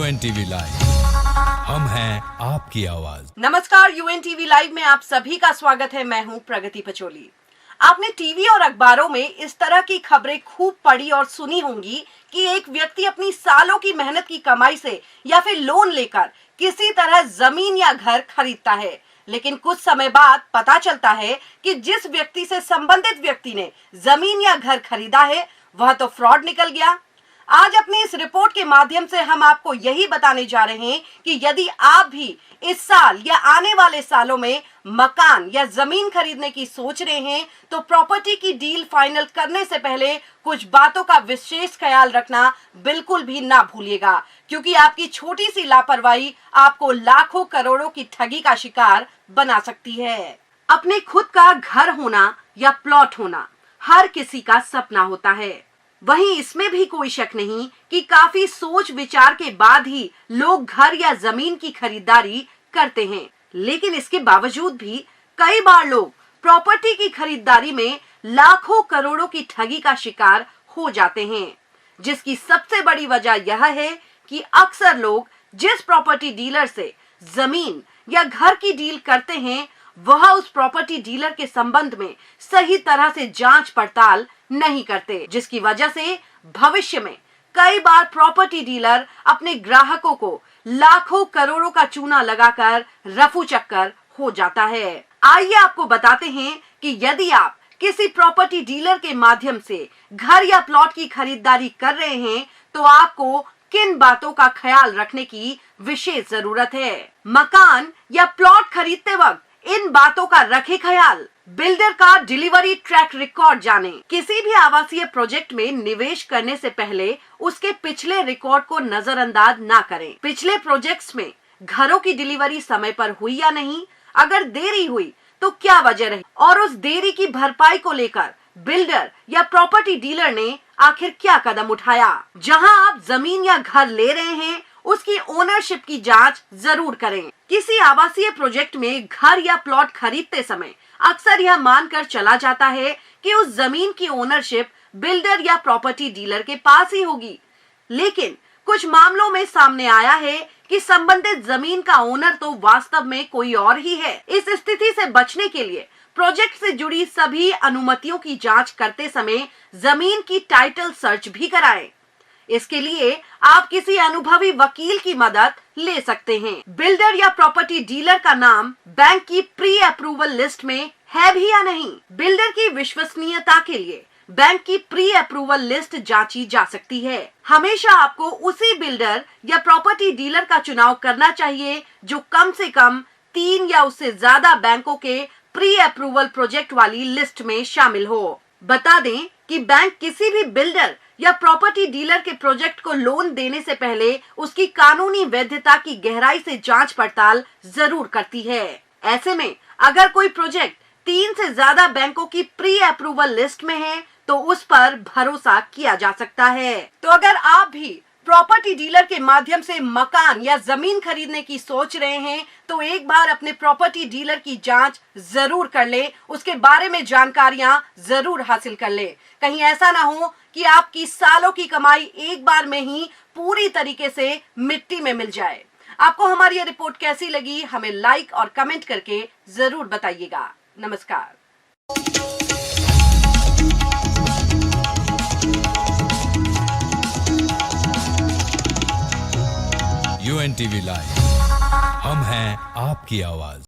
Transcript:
UNTV live, हम हैं आपकी आवाज। नमस्कार, UNTV लाइव में आप सभी का स्वागत है। मैं हूं प्रगति पचोली। आपने टीवी और अखबारों में इस तरह की खबरें खूब पढ़ी और सुनी होंगी कि एक व्यक्ति अपनी सालों की मेहनत की कमाई से या फिर लोन लेकर किसी तरह जमीन या घर खरीदता है, लेकिन कुछ समय बाद पता चलता है कि जिस व्यक्ति से संबंधित व्यक्ति ने जमीन या घर खरीदा है वह तो फ्रॉड निकल गया। आज अपनी इस रिपोर्ट के माध्यम से हम आपको यही बताने जा रहे हैं कि यदि आप भी इस साल या आने वाले सालों में मकान या जमीन खरीदने की सोच रहे हैं तो प्रॉपर्टी की डील फाइनल करने से पहले कुछ बातों का विशेष ख्याल रखना बिल्कुल भी ना भूलिएगा, क्योंकि आपकी छोटी सी लापरवाही आपको लाखों करोड़ों की ठगी का शिकार बना सकती है। अपने खुद का घर होना या प्लॉट होना हर किसी का सपना होता है। वहीं इसमें भी कोई शक नहीं कि काफी सोच विचार के बाद ही लोग घर या जमीन की खरीदारी करते हैं, लेकिन इसके बावजूद भी कई बार लोग प्रॉपर्टी की खरीदारी में लाखों करोड़ों की ठगी का शिकार हो जाते हैं, जिसकी सबसे बड़ी वजह यह है कि अक्सर लोग जिस प्रॉपर्टी डीलर से जमीन या घर की डील करते हैं वह उस प्रॉपर्टी डीलर के संबंध में सही तरह से जांच पड़ताल नहीं करते, जिसकी वजह से भविष्य में कई बार प्रॉपर्टी डीलर अपने ग्राहकों को लाखों करोड़ों का चूना लगाकर रफू चक्कर हो जाता है। आइए आपको बताते हैं कि यदि आप किसी प्रॉपर्टी डीलर के माध्यम से घर या प्लॉट की खरीदारी कर रहे हैं तो आपको किन बातों का ख्याल रखने की विशेष जरूरत है। मकान या प्लॉट खरीदते वक्त इन बातों का रखें ख्याल। बिल्डर का डिलीवरी ट्रैक रिकॉर्ड जानें। किसी भी आवासीय प्रोजेक्ट में निवेश करने से पहले उसके पिछले रिकॉर्ड को नजरअंदाज ना करें। पिछले प्रोजेक्ट्स में घरों की डिलीवरी समय पर हुई या नहीं, अगर देरी हुई तो क्या वजह रही और उस देरी की भरपाई को लेकर बिल्डर या प्रॉपर्टी डीलर ने आखिर क्या कदम उठाया। जहां आप जमीन या घर ले रहे हैं उसकी ओनरशिप की जांच जरूर करें। किसी आवासीय प्रोजेक्ट में घर या प्लॉट खरीदते समय अक्सर यह मानकर चला जाता है कि उस जमीन की ओनरशिप बिल्डर या प्रॉपर्टी डीलर के पास ही होगी, लेकिन कुछ मामलों में सामने आया है कि संबंधित जमीन का ओनर तो वास्तव में कोई और ही है। इस स्थिति से बचने के लिए प्रोजेक्ट से जुड़ी सभी अनुमतियों की जांच करते समय जमीन की टाइटल सर्च भी कराएं। इसके लिए आप किसी अनुभवी वकील की मदद ले सकते हैं। बिल्डर या प्रॉपर्टी डीलर का नाम बैंक की प्री अप्रूवल लिस्ट में है भी या नहीं। बिल्डर की विश्वसनीयता के लिए बैंक की प्री अप्रूवल लिस्ट जांची जा सकती है। हमेशा आपको उसी बिल्डर या प्रॉपर्टी डीलर का चुनाव करना चाहिए जो कम से कम 3 या उससे ज्यादा बैंकों के प्री अप्रूवल प्रोजेक्ट वाली लिस्ट में शामिल हो। बता दें कि बैंक किसी भी बिल्डर या प्रॉपर्टी डीलर के प्रोजेक्ट को लोन देने से पहले उसकी कानूनी वैधता की गहराई से जांच पड़ताल जरूर करती है। ऐसे में अगर कोई प्रोजेक्ट 3 से ज्यादा बैंकों की प्री अप्रूवल लिस्ट में है तो उस पर भरोसा किया जा सकता है। तो अगर आप भी प्रॉपर्टी डीलर के माध्यम से मकान या जमीन खरीदने की सोच रहे हैं तो एक बार अपने प्रॉपर्टी डीलर की जांच जरूर कर ले, उसके बारे में जानकारियां जरूर हासिल कर ले। कहीं ऐसा ना हो कि आपकी सालों की कमाई एक बार में ही पूरी तरीके से मिट्टी में मिल जाए। आपको हमारी ये रिपोर्ट कैसी लगी हमें लाइक और कमेंट करके जरूर बताइएगा। नमस्कार। UNTV लाइव, हम हैं आपकी आवाज।